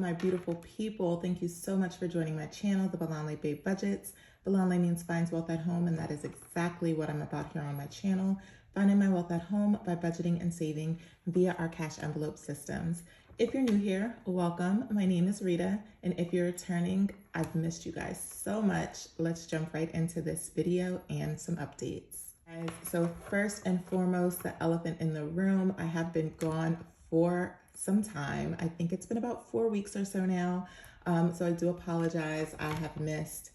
my beautiful people? Thank you so much for joining my channel, The Balanle Babe Budgets. Balanle means finds wealth at home, and that is exactly what I'm about here on my channel. Finding my wealth at home by budgeting and saving via our cash envelope systems. If you're new here, welcome. My name is Rita, and if you're returning, I've missed you guys so much. Let's jump right into this video and some updates. Guys, so first and foremost, the elephant in the room, I have been gone for some time. I think it's been about 4 weeks or so now. So I do apologize. I have missed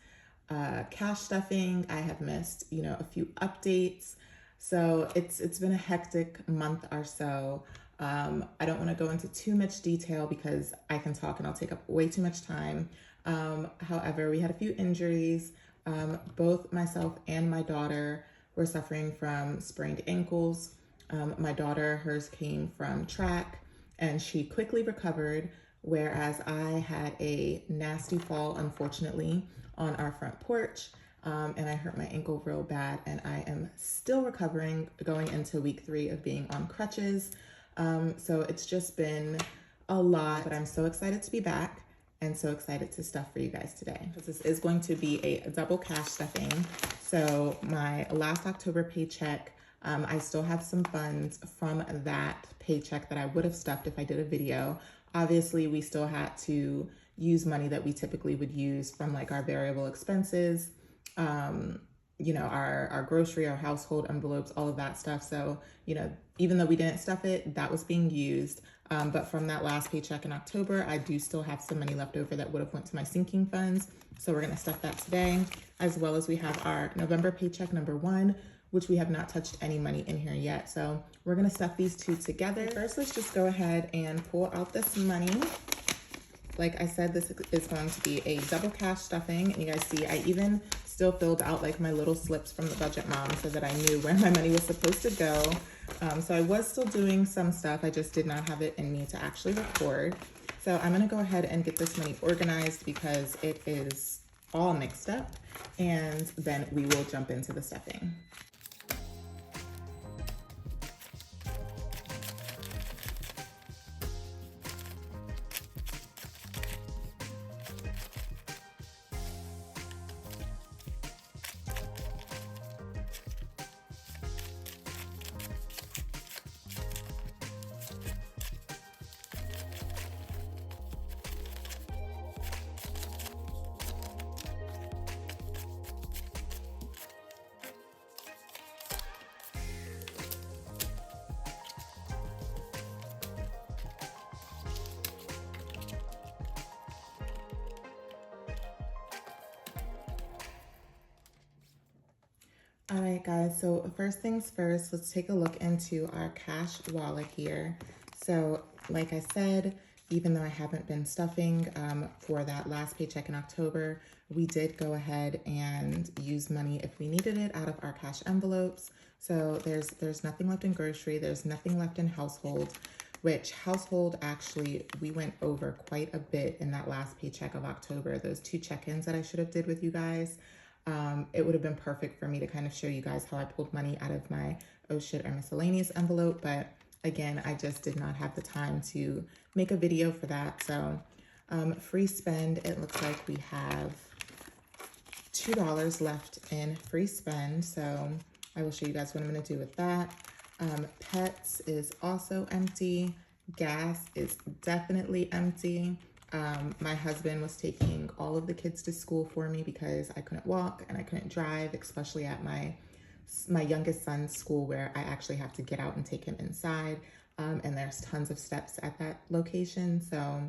cash stuffing. I have missed, a few updates. So it's been a hectic month or so. I don't want to go into too much detail because I can talk and I'll take up way too much time. However, we had a few injuries. Both myself and my daughter were suffering from sprained ankles. My daughter, hers came from track and she quickly recovered, whereas I had a nasty fall, unfortunately, on our front porch. And I hurt my ankle real bad, and I am still recovering, going into week 3 of being on crutches. So it's just been a lot, but I'm so excited to be back and so excited to stuff for you guys today. This is going to be a double cash stuffing. So my last October paycheck, I still have some funds from that paycheck that I would have stuffed if I did a video. Obviously, we still had to use money that we typically would use from like our variable expenses, our grocery, our household envelopes, all of that stuff. So, even though we didn't stuff it, that was being used. But from that last paycheck in October, I do still have some money left over that would have went to my sinking funds. So we're gonna stuff that today, as well as we have our November paycheck number 1, which we have not touched any money in here yet. So we're gonna stuff these two together. First, let's just go ahead and pull out this money. Like I said, this is going to be a double cash stuffing. And you guys see, I even still filled out like my little slips from the Budget Mom so that I knew where my money was supposed to go. So I was still doing some stuff. I just did not have it in me to actually record. So I'm gonna go ahead and get this money organized because it is all mixed up, and then we will jump into the stuffing. All right, guys, so first things first, let's take a look into our cash wallet here. So like I said, even though I haven't been stuffing for that last paycheck in October, we did go ahead and use money if we needed it out of our cash envelopes. So there's nothing left in grocery, there's nothing left in household, which household actually, we went over quite a bit in that last paycheck of October. Those 2 check-ins that I should have did with you guys. It would have been perfect for me to kind of show you guys how I pulled money out of my oh shit or miscellaneous envelope. But again, I just did not have the time to make a video for that. So free spend, it looks like we have $2 left in free spend. So I will show you guys what I'm going to do with that. Pets is also empty. Gas is definitely empty. My husband was taking all of the kids to school for me because I couldn't walk and I couldn't drive, especially at my youngest son's school, where I actually have to get out and take him inside. And there's tons of steps at that location. So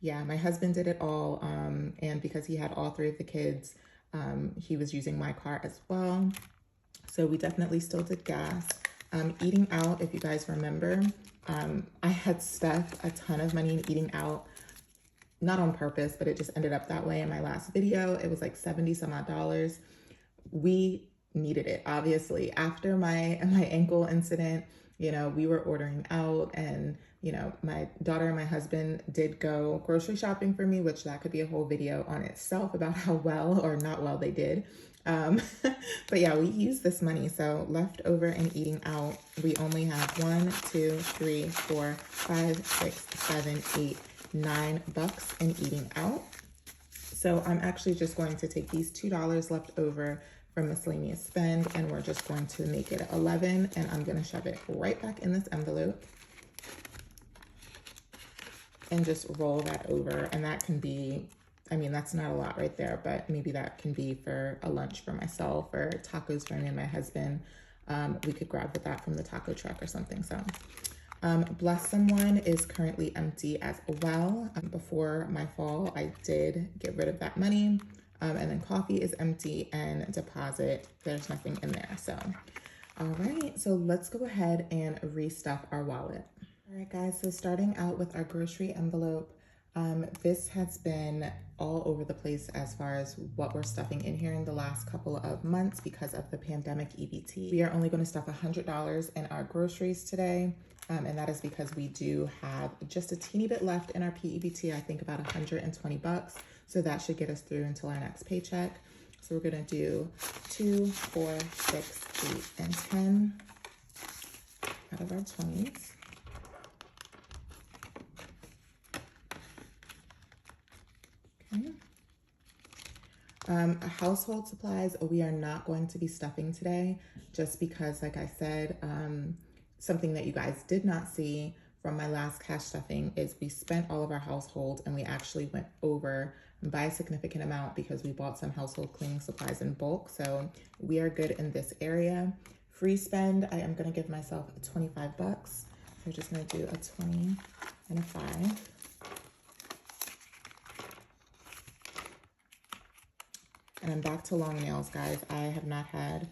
yeah, my husband did it all. And because he had all 3 of the kids, he was using my car as well. So we definitely still did gas. Eating out, if you guys remember, I had stuffed a ton of money in eating out. Not on purpose, but it just ended up that way in my last video. It was like 70 some odd dollars. We needed it, obviously. After my ankle incident, we were ordering out, and, my daughter and my husband did go grocery shopping for me, which that could be a whole video on itself about how well or not well they did. But yeah, we used this money. So leftover and eating out, we only have 1, 2, 3, 4, 5, 6, 7, 8, $9 in eating out. So I'm actually just going to take these $2 left over from miscellaneous spend, and we're just going to make it 11, and I'm gonna shove it right back in this envelope and just roll that over. And that can be, I mean, that's not a lot right there, but maybe that can be for a lunch for myself or tacos for me and my husband. We could grab with that from the taco truck or something. So Bless Someone is currently empty as well. Before my fall, I did get rid of that money. And then Coffee is empty, and Deposit, there's nothing in there. So, all right, so let's go ahead and restuff our wallet. All right, guys, so starting out with our grocery envelope, this has been all over the place as far as what we're stuffing in here in the last couple of months because of the pandemic EBT. We are only going to stuff $100 in our groceries today, and that is because we do have just a teeny bit left in our PEBT, I think about 120 bucks. So that should get us through until our next paycheck. So we're gonna do 2, 4, 6, 8, and 10 out of our 20s. Okay. Household supplies, we are not going to be stuffing today just because, like I said, something that you guys did not see from my last cash stuffing is we spent all of our household, and we actually went over by a significant amount because we bought some household cleaning supplies in bulk. So we are good in this area. Free spend, I am gonna give myself 25 bucks. So we're just gonna do a 20 and a 5. And I'm back to long nails, guys. I have not had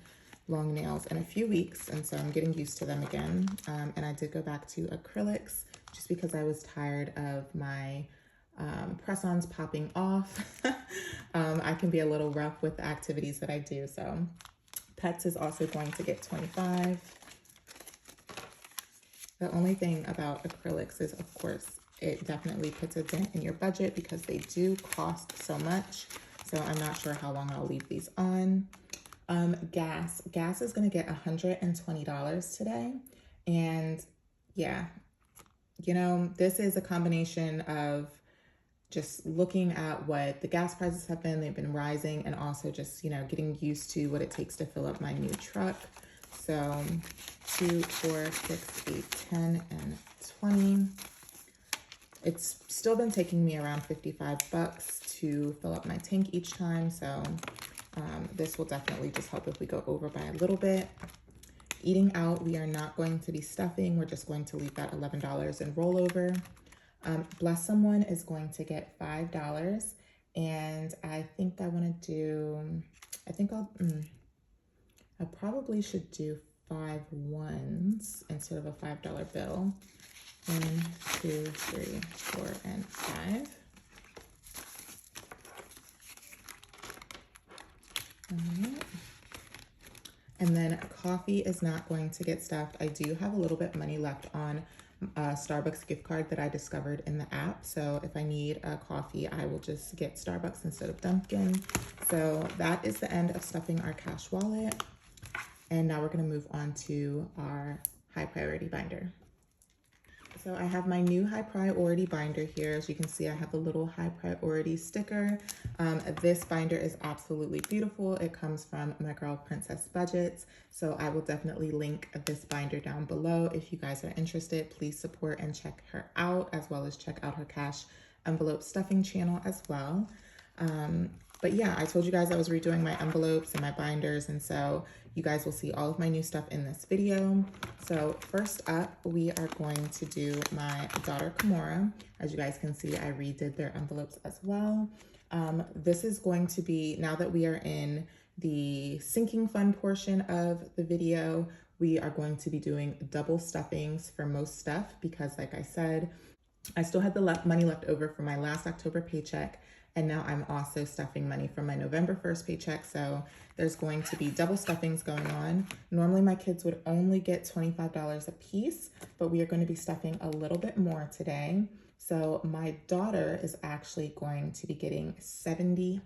long nails in a few weeks, and so I'm getting used to them again. And I did go back to acrylics just because I was tired of my press-ons popping off. I can be a little rough with the activities that I do. So Pets is also going to get 25. The only thing about acrylics is, of course, it definitely puts a dent in your budget because they do cost so much. So I'm not sure how long I'll leave these on. Gas is going to get $120 today. And yeah, you know, this is a combination of just looking at what the gas prices have been. They've been rising, and also just, you know, getting used to what it takes to fill up my new truck. So 2, 4, 6, 8, 10, and 20. It's still been taking me around 55 bucks to fill up my tank each time. So this will definitely just help if we go over by a little bit. Eating out, we are not going to be stuffing. We're just going to leave that $11 in rollover. Bless Someone is going to get $5. And I think I want to do, I probably should do 5 ones instead of a $5 bill. 1, 2, 3, 4, and 5. All right. And then Coffee is not going to get stuffed. I do have a little bit money left on a Starbucks gift card that I discovered in the app. So if I need a coffee, I will just get Starbucks instead of Dunkin'. So that is the end of stuffing our cash wallet. And now we're gonna move on to our high priority binder. So I have my new high priority binder here. As you can see, I have a little high priority sticker. This binder is absolutely beautiful. It comes from my girl Princess Budgets. So I will definitely link this binder down below. If you guys are interested, please support and check her out, as well as check out her cash envelope stuffing channel as well. But yeah, I told you guys I was redoing my envelopes and my binders, and so you guys will see all of my new stuff in this video. So first up, we are going to do my daughter Kimora. As you guys can see, I redid their envelopes as well. This is going to be, now that we are in the sinking fund portion of the video, we are going to be doing double stuffings for most stuff because, like I said, I still had the money left over from my last October paycheck, and now I'm also stuffing money from my November 1st paycheck. So there's going to be double stuffings going on. Normally my kids would only get $25 a piece, but we are going to be stuffing a little bit more today. So my daughter is actually going to be getting $75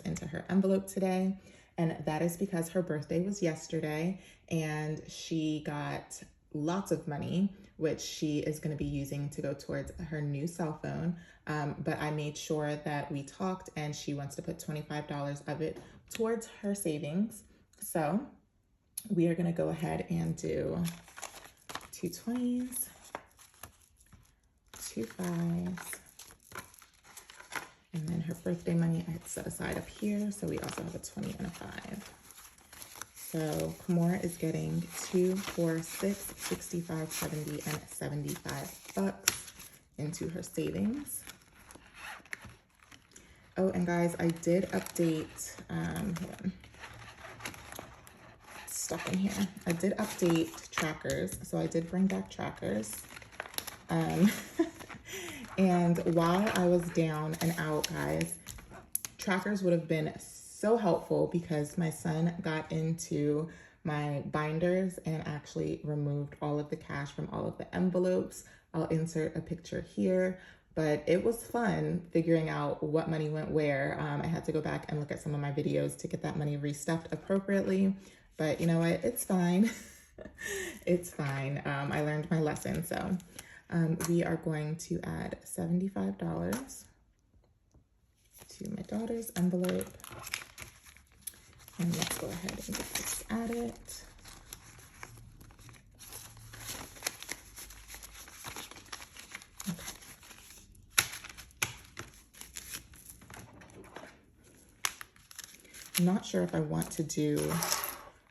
into her envelope today. And that is because her birthday was yesterday and she got lots of money, which she is going to be using to go towards her new cell phone. But I made sure that we talked, and she wants to put $25 of it towards her savings. So we are going to go ahead and do 2 20s, 2 5s, and then her birthday money I had set aside up here. So we also have a 20 and a 5. So Kimora is getting 2, 4, 6, 65, 70, and 75 bucks into her savings. Oh, and guys, I did update, hold on, stuff in here. I did update trackers. So I did bring back trackers. And while I was down and out, guys, trackers would have been so helpful because my son got into my binders and actually removed all of the cash from all of the envelopes. I'll insert a picture here, but it was fun figuring out what money went where. I had to go back and look at some of my videos to get that money restuffed appropriately, but you know what, it's fine. It's fine. I learned my lesson. So we are going to add $75 to my daughter's envelope. And let's go ahead and get this added. Okay. I'm not sure if I want to do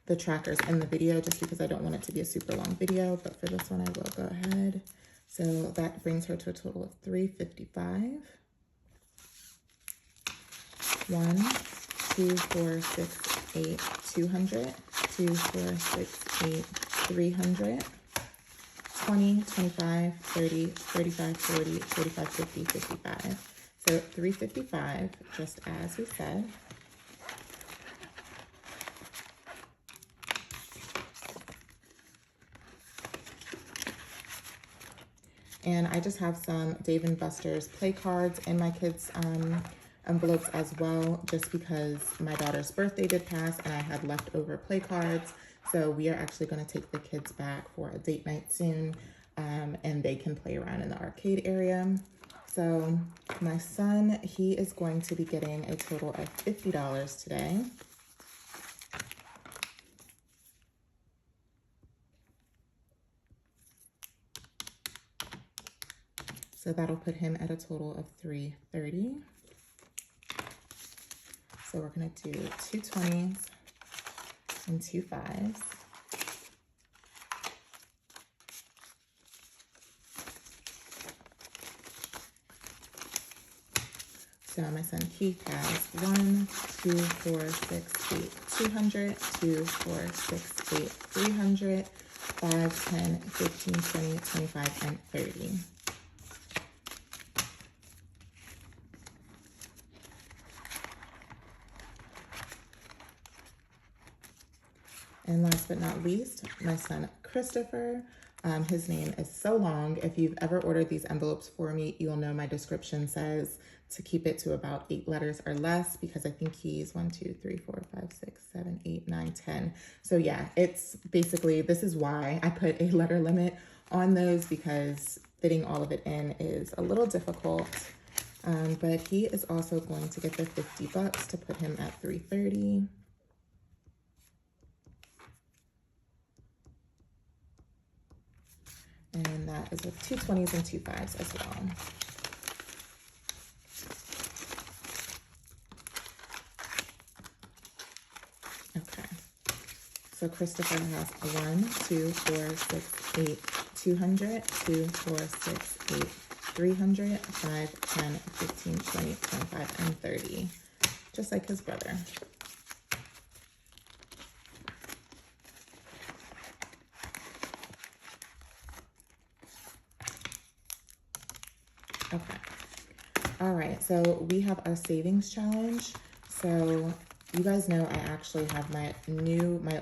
the trackers in the video just because I don't want it to be a super long video, but for this one I will go ahead. So that brings her to a total of $355. 1, 2, 4, 6, 8, 200, 2, 4, 6, 8, 300, 20, 25, 30, 35, 40, 45, 50, 55. So 355, just as we said. And I just have some Dave & Buster's play cards in my kids' envelopes as well, just because my daughter's birthday did pass and I had leftover play cards. So we are actually going to take the kids back for a date night soon, and they can play around in the arcade area. So my son, he is going to be getting a total of $50 today. So that'll put him at a total of $330. So we're gonna do 2 20s and 2 5s. So my son Keith has 1, 2, 4, 6, 8, 200, 2, 4, 6, 8, 300, 5, 10, 15, 20, 25, and 30. And last but not least, my son Christopher. His name is so long. If you've ever ordered these envelopes for me, you'll know my description says to keep it to about 8 letters or less, because I think he's 1, 2, 3, 4, 5, 6, 7, 8, 9, 10. So yeah, it's basically, this is why I put a letter limit on those, because fitting all of it in is a little difficult. But he is also going to get the $50 to put him at $330. And that is with 2 20s and 2 5s as well. Okay. So Christopher has 1, 2, 4, 6, 8, 200, 2, 4, 6, 8, 300, 5, 10, 15, 20, 25, and 30. Just like his brother. Okay. All right, so we have our savings challenge. So you guys know I actually have my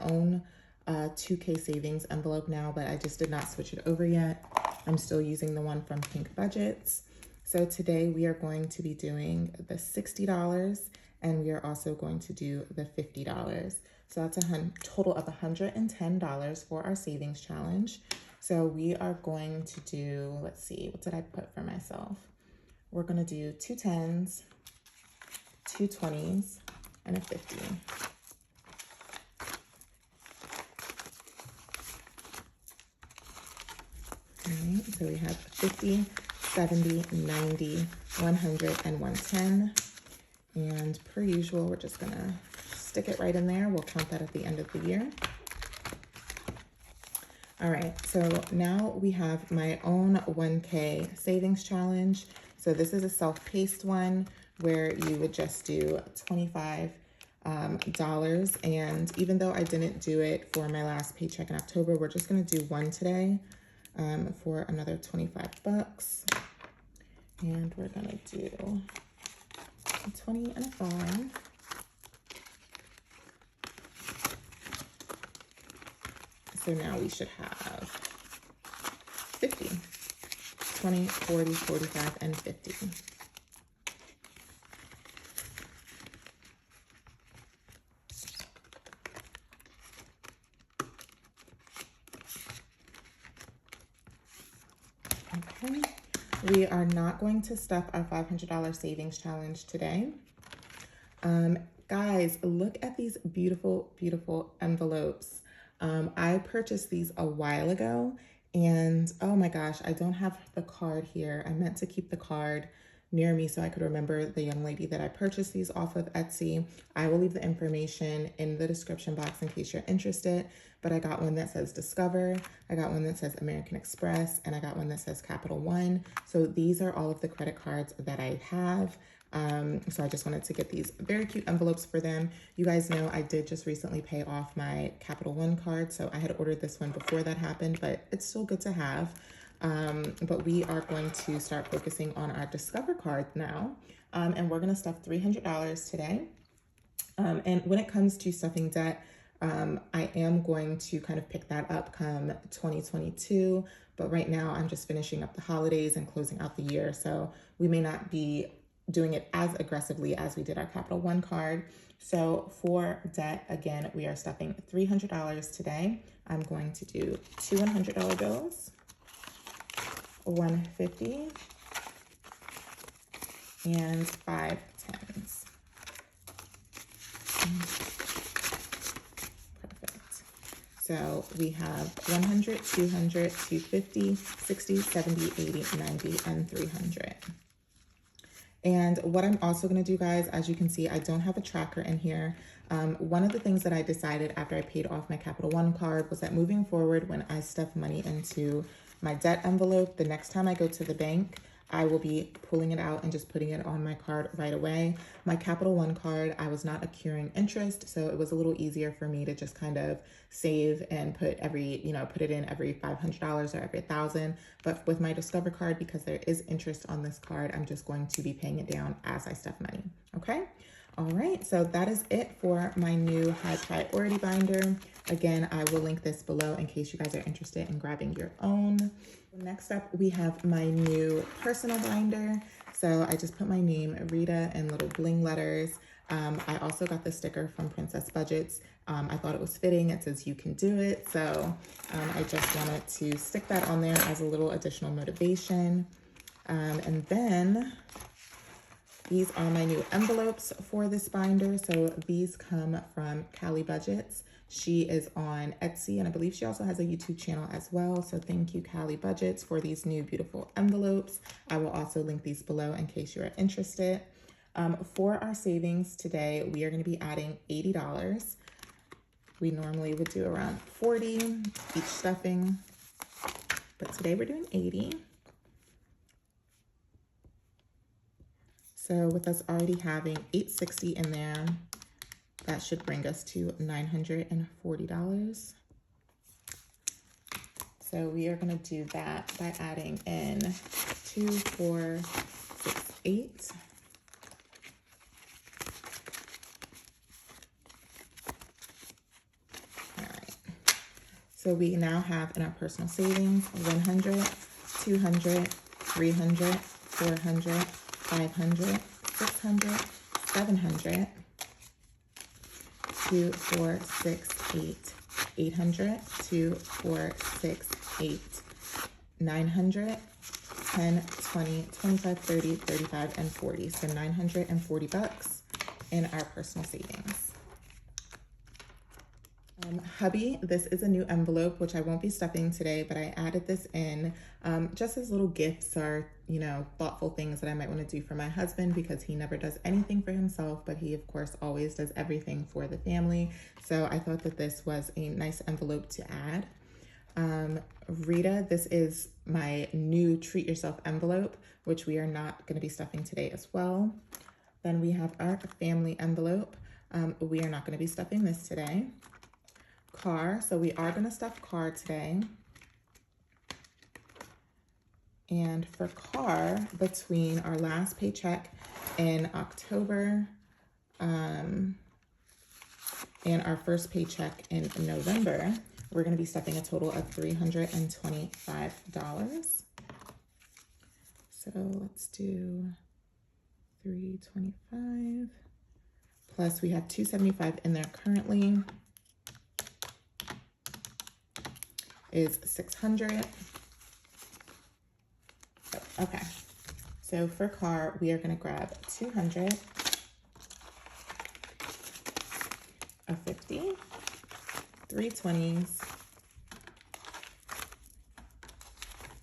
own 2K savings envelope now, but I just did not switch it over yet. I'm still using the one from Pink Budgets. So today we are going to be doing the $60, and we are also going to do the $50. So that's a total of $110 for our savings challenge. So we are going to do, let's see, what did I put for myself? We're gonna do 2 10s, 2 20s, and a 50. All right, so we have 50, 70, 90, 100, and 110. And per usual, we're just gonna stick it right in there. We'll count that at the end of the year. All right, so now we have my own 1K savings challenge. So this is a self-paced one where you would just do $25. And even though I didn't do it for my last paycheck in October, we're just gonna do one today for another $25. And we're gonna do a 20 and a 5. So now we should have 50, 20, 40, 45, and 50. Okay, we are not going to stuff our $500 savings challenge today. Guys, look at these beautiful, beautiful envelopes. I purchased these a while ago, and oh my gosh, I don't have the card here. I meant to keep the card near me so I could remember the young lady that I purchased these off of Etsy. I will leave the information in the description box in case you're interested, but I got one that says Discover, I got one that says American Express, and I got one that says Capital One. So these are all of the credit cards that I have. So I just wanted to get these very cute envelopes for them. You guys know I did just recently pay off my Capital One card, so I had ordered this one before that happened, but it's still good to have. But we are going to start focusing on our Discover card now, and we're gonna stuff $300 today. And when it comes to stuffing debt, I am going to kind of pick that up come 2022, but right now I'm just finishing up the holidays and closing out the year, so we may not be doing it as aggressively as we did our Capital One card. So for debt, again, we are stuffing $300 today. I'm going to do 2 $100 bills, 150, and 5 10s. Perfect. So we have 100, 200, 250, 60, 70, 80, 90, and 300. And what I'm also gonna do, guys, as you can see, I don't have a tracker in here. One of the things that I decided after I paid off my Capital One card was that moving forward, when I stuff money into my debt envelope, the next time I go to the bank, I will be pulling it out and just putting it on my card right away. My Capital One card, I was not accruing interest, so it was a little easier for me to just kind of save and put put it in every $500 or every $1,000. But with my Discover card, because there is interest on this card, I'm just going to be paying it down as I stuff money, okay? All right, so that is it for my new high priority binder. Again, I will link this below in case you guys are interested in grabbing your own. Next up, we have my new personal binder. So I just put my name, Rita, in little bling letters. I also got the sticker from Princess Budgets. I thought it was fitting. It says you can do it. So I just wanted to stick that on there as a little additional motivation. And then these are my new envelopes for this binder. So these come from Callie Budgets. She is on Etsy, and I believe she also has a YouTube channel as well. So thank you, Callie Budgets, for these new beautiful envelopes. I will also link these below in case you are interested. For our savings today, we are going to be adding $80. We normally would do around 40 each stuffing, but today we're doing 80. So with us already having $860 in there, that should bring us to $940. So we are going to do that by adding in 2, 4, 6, 8. All right. So we now have in our personal savings 100, 200, 300, 400, 500, 600, 700. 2, 4, 6, 8, 800, 2, 4, 6, 8, 900, 10, 20, 25, 30, 35, and 40. So $940 in our personal savings. Hubby, this is a new envelope, which I won't be stuffing today, but I added this in just as little gifts or, you know, thoughtful things that I might want to do for my husband, because he never does anything for himself, but he, of course, always does everything for the family. So I thought that this was a nice envelope to add. Rita, this is my new treat yourself envelope, which we are not going to be stuffing today as well. Then we have our family envelope. We are not going to be stuffing this today. Car, so we are going to stuff car today. And for car, between our last paycheck in October and our first paycheck in November, we're going to be stuffing a total of $325. So let's do 325 plus we have 275 in there currently is 600. Okay, so for car, we are going to grab 200, a 50, 3 20s,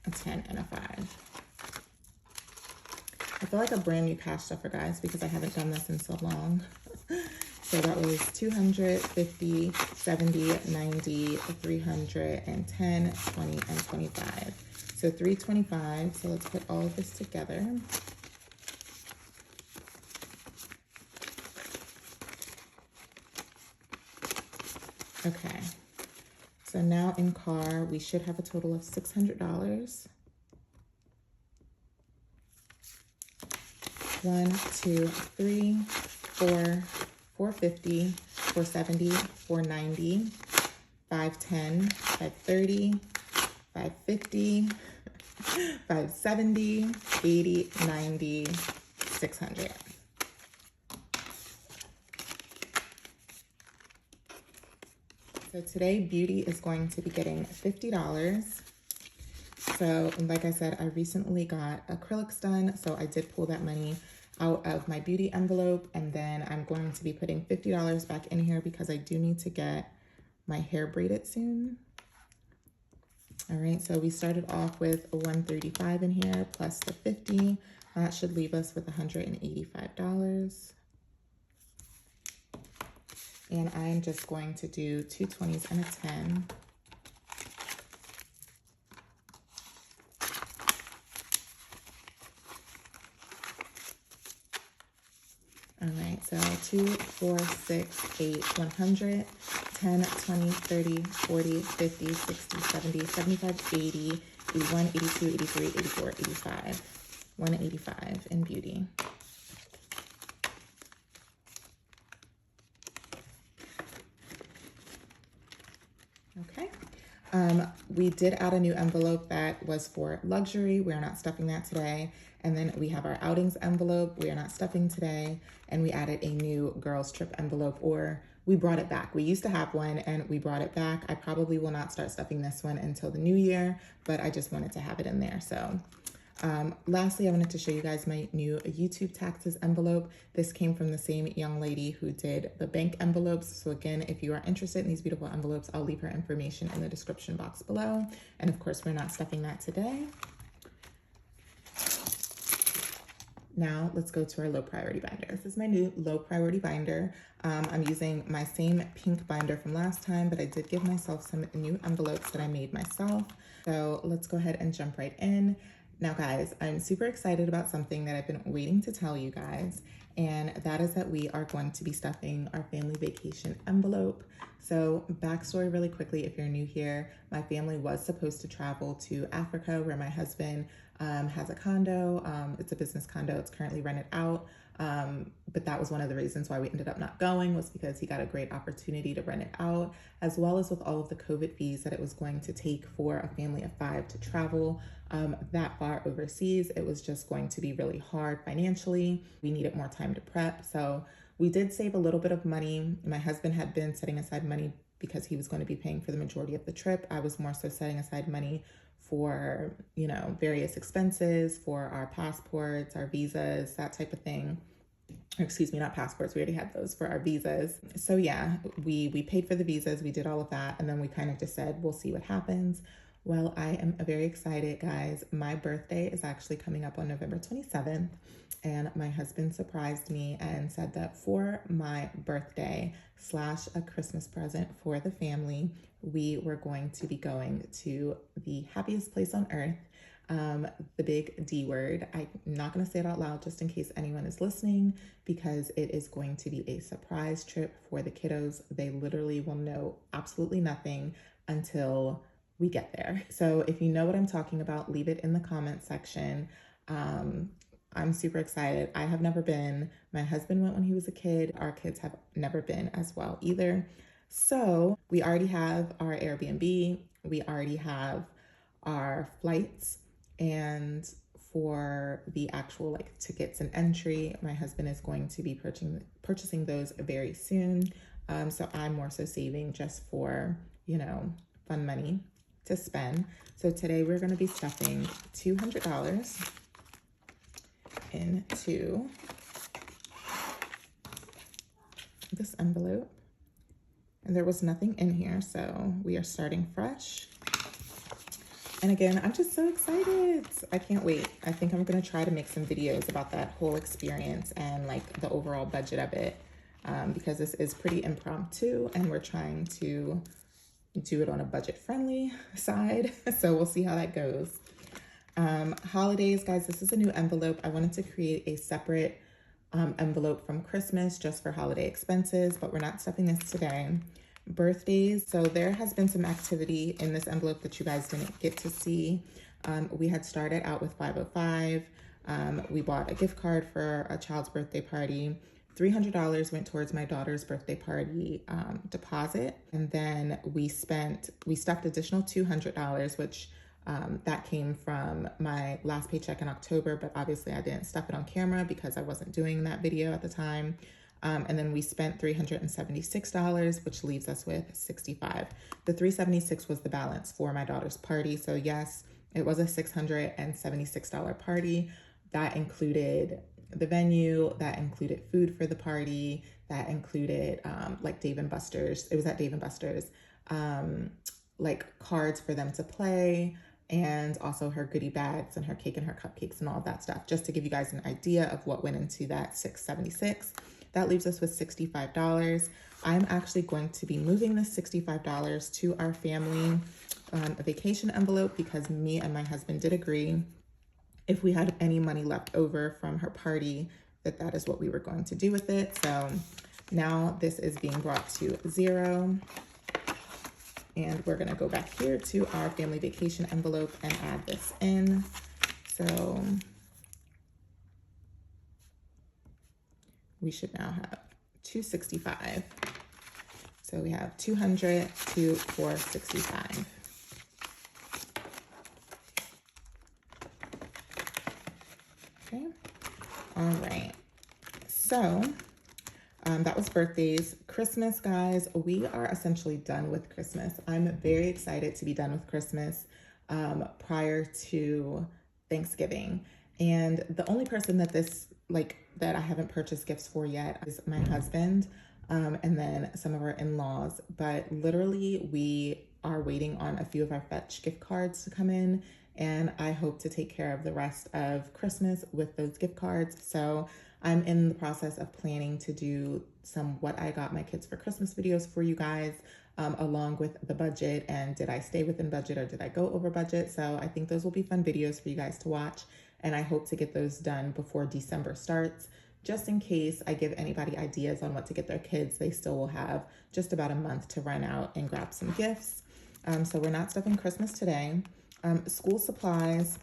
a 10, and a 5. I feel like a brand new cash stuffer, guys, because I haven't done this in so long. So that was 200, 50, 70, 90, 310, 20, and 25. So 325. So let's put all of this together. Okay. So now in car, we should have a total of $600. 1, 2, 3, 4, 450, 470, 490, 510, 530, 550, 570, 80, 90, 600. So today, Beauty is going to be getting $50. So like I said, I recently got acrylics done, so I did pull that money out of my Beauty envelope, and then I'm going to be putting $50 back in here because I do need to get my hair braided soon. All right, so we started off with a 135 in here plus the 50. That should leave us with $185. And I'm just going to do 2 20s and a 10. All right, so 2, 4, 6, 8, 100, 10, 20, 30, 40, 50, 60, 70, 75, 80, 81, 82, 83, 84, 85. 185 in Beauty. Okay. We did add a new envelope that was for luxury. We're not stuffing that today. And then we have our outings envelope. We are not stuffing today. And we added a new girls trip envelope, or we brought it back. We used to have one and we brought it back. I probably will not start stuffing this one until the new year, but I just wanted to have it in there. So lastly, I wanted to show you guys my new YouTube taxes envelope. This came from the same young lady who did the bank envelopes. So again, if you are interested in these beautiful envelopes, I'll leave her information in the description box below. And of course, we're not stuffing that today. Now let's go to our low priority binder. This is my new low priority binder. I'm using my same pink binder from last time, but I did give myself some new envelopes that I made myself. So let's go ahead and jump right in. Now guys, I'm super excited about something that I've been waiting to tell you guys, and that is that we are going to be stuffing our family vacation envelope. So backstory really quickly, if you're new here, my family was supposed to travel to Africa, where my husband has a condo. It's a business condo. It's currently rented out. But that was one of the reasons why we ended up not going, was because he got a great opportunity to rent it out, as well as with all of the COVID fees that it was going to take for a family of 5 to travel that far overseas. It was just going to be really hard financially. We needed more time to prep. So we did save a little bit of money. My husband had been setting aside money because he was going to be paying for the majority of the trip. I was more so setting aside money for, you know, various expenses, for our passports, our visas, that type of thing. Excuse me, not passports. We already had those, for our visas. So yeah, we paid for the visas. We did all of that. And then we kind of just said, we'll see what happens. Well, I am very excited, guys. My birthday is actually coming up on November 27th. And my husband surprised me and said that for my birthday / a Christmas present for the family, we were going to be going to the happiest place on earth, the big D word. I'm not going to say it out loud just in case anyone is listening, because it is going to be a surprise trip for the kiddos. They literally will know absolutely nothing until we get there. So if you know what I'm talking about, leave it in the comment section. I'm super excited. I have never been. My husband went when he was a kid. Our kids have never been as well either. So we already have our Airbnb. We already have our flights. And for the actual like tickets and entry, my husband is going to be purchasing those very soon. So I'm more so saving just for, you know, fun money to spend. So today we're going to be stuffing $200 into this envelope. And there was nothing in here, so we are starting fresh. And again, I'm just so excited. I can't wait. I think I'm gonna try to make some videos about that whole experience and like the overall budget of it, because this is pretty impromptu and we're trying to do it on a budget-friendly side. So we'll see how that goes. Holidays, guys, this is a new envelope. I wanted to create a separate envelope from Christmas just for holiday expenses, but we're not stuffing this today. Birthdays, so there has been some activity in this envelope that you guys didn't get to see. We had started out with 505. We bought a gift card for a child's birthday party. $300 went towards my daughter's birthday party deposit. And then we stuffed additional $200, which that came from my last paycheck in October, but obviously I didn't stuff it on camera because I wasn't doing that video at the time. And then we spent $376, which leaves us with $65. The $376 was the balance for my daughter's party. So yes, it was a $676 party. That included the venue, that included food for the party, that included like Dave & Buster's. It was at Dave & Buster's, like cards for them to play, and also her goodie bags and her cake and her cupcakes and all of that stuff, just to give you guys an idea of what went into that $676. That leaves us with $65. I'm actually going to be moving this $65 to our family vacation envelope, because me and my husband did agree if we had any money left over from her party, that is what we were going to do with it. So now this is being brought to zero. And we're gonna go back here to our family vacation envelope and add this in. So we should now have $265. So we have $200 to $465. Okay. All right. So that was birthdays. Christmas, guys, we are essentially done with Christmas. I'm very excited to be done with Christmas prior to Thanksgiving. And the only person that that I haven't purchased gifts for yet is my husband, and then some of our in-laws. But literally, we are waiting on a few of our FETCH gift cards to come in, and I hope to take care of the rest of Christmas with those gift cards. So I'm in the process of planning to do some what I got my kids for Christmas videos for you guys, along with the budget, and did I stay within budget or did I go over budget? So I think those will be fun videos for you guys to watch, and I hope to get those done before December starts, just in case I give anybody ideas on what to get their kids. They still will have just about a month to run out and grab some gifts. So we're not stuffing Christmas today. School supplies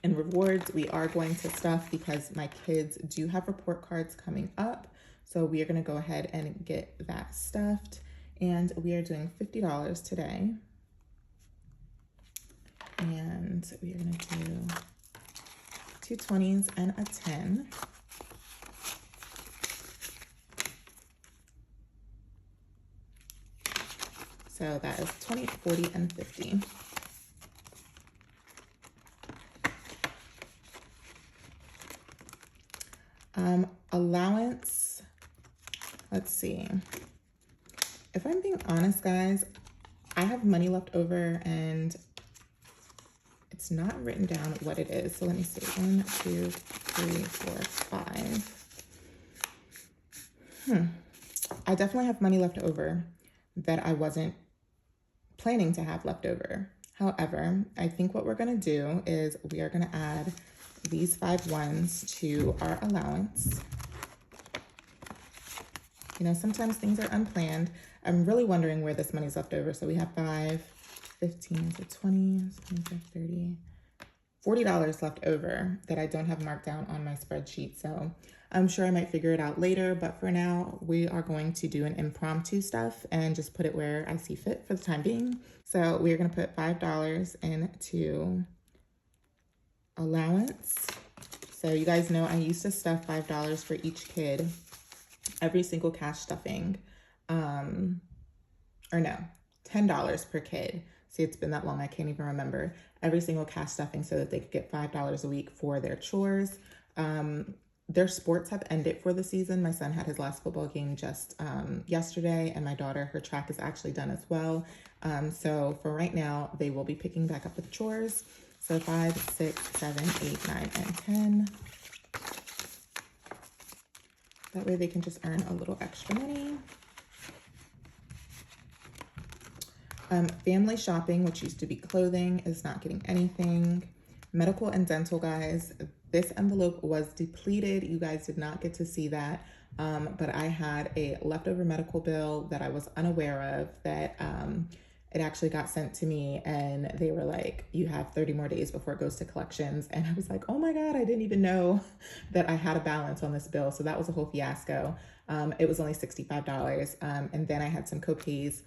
and rewards, we are going to stuff because my kids do have report cards coming up. So we are going to go ahead and get that stuffed. And we are doing $50 today. And we are going to do 2 20s and a 10. So that is 20, 40, and 50. Allowance, let's see. If I'm being honest, guys, I have money left over and it's not written down what it is. So let me see. 1, 2, 3, 4, 5. I definitely have money left over that I wasn't planning to have left over. However, I think what we're going to do is we are going to add these 5 ones to our allowance. You know, sometimes things are unplanned. I'm really wondering where this money's left over. So we have 5, 15, so 20, 25, 30, $40 left over that I don't have marked down on my spreadsheet. So I'm sure I might figure it out later, but for now, we are going to do an impromptu stuff and just put it where I see fit for the time being. So we're gonna put $5 into allowance. So you guys know I used to stuff $5 for each kid, every single cash stuffing, or no, $10 per kid. See, it's been that long, I can't even remember. Every single cash stuffing so that they could get $5 a week for their chores. Their sports have ended for the season. My son had his last football game just yesterday, and my daughter, her track is actually done as well. So for right now, they will be picking back up with chores. So 5, 6, 7, 8, 9, and 10. That way they can just earn a little extra money. Family shopping, which used to be clothing, is not getting anything. Medical and dental, guys, this envelope was depleted. You guys did not get to see that, but I had a leftover medical bill that I was unaware of that it actually got sent to me, and they were like, you have 30 more days before it goes to collections. And I was like, oh my God, I didn't even know that I had a balance on this bill. So that was a whole fiasco. It was only $65. And then I had some copays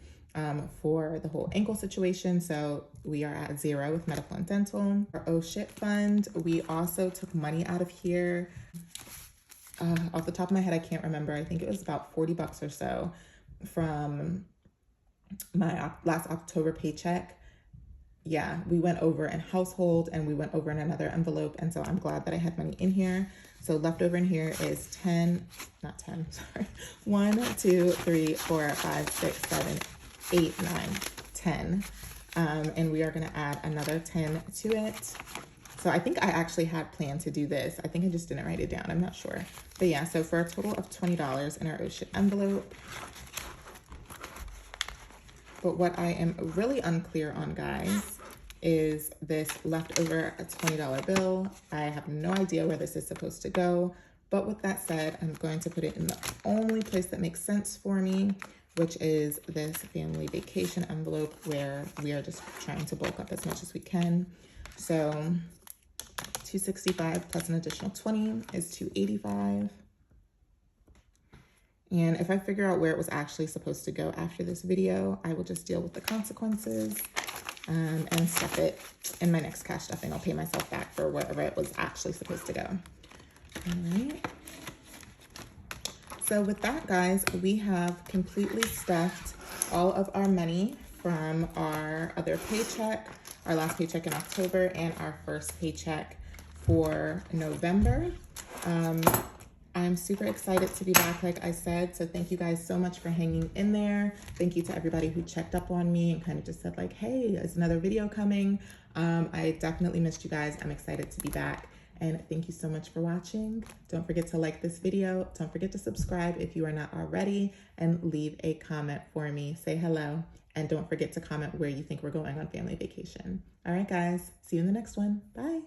for the whole ankle situation. So we are at 0 with medical and dental. Our oh shit fund, we also took money out of here. Off the top of my head, I can't remember. I think it was about 40 bucks or so from my last October paycheck. Yeah, we went over in household and we went over in another envelope. And so I'm glad that I had money in here. So left over in here is 10, not 10, sorry. 1, 2, 3, 4, 5, 6, 7, 8, 9, 10. And we are gonna add another 10 to it. So I think I actually had planned to do this. I think I just didn't write it down, I'm not sure. But yeah, so for a total of $20 in our oh shit envelope. But what I am really unclear on, guys, is this leftover $20 bill. I have no idea where this is supposed to go. But with that said, I'm going to put it in the only place that makes sense for me, which is this family vacation envelope where we are just trying to bulk up as much as we can. So $265 plus an additional 20 is $285. And if I figure out where it was actually supposed to go after this video, I will just deal with the consequences and stuff it in my next cash stuffing. I'll pay myself back for wherever it was actually supposed to go. All right. So with that, guys, we have completely stuffed all of our money from our other paycheck, our last paycheck in October, and our first paycheck for November. I'm super excited to be back, like I said. So thank you guys so much for hanging in there. Thank you to everybody who checked up on me and kind of just said like, hey, is another video coming? I definitely missed you guys. I'm excited to be back. And thank you so much for watching. Don't forget to like this video. Don't forget to subscribe if you are not already, and leave a comment for me. Say hello. And don't forget to comment where you think we're going on family vacation. All right, guys. See you in the next one. Bye.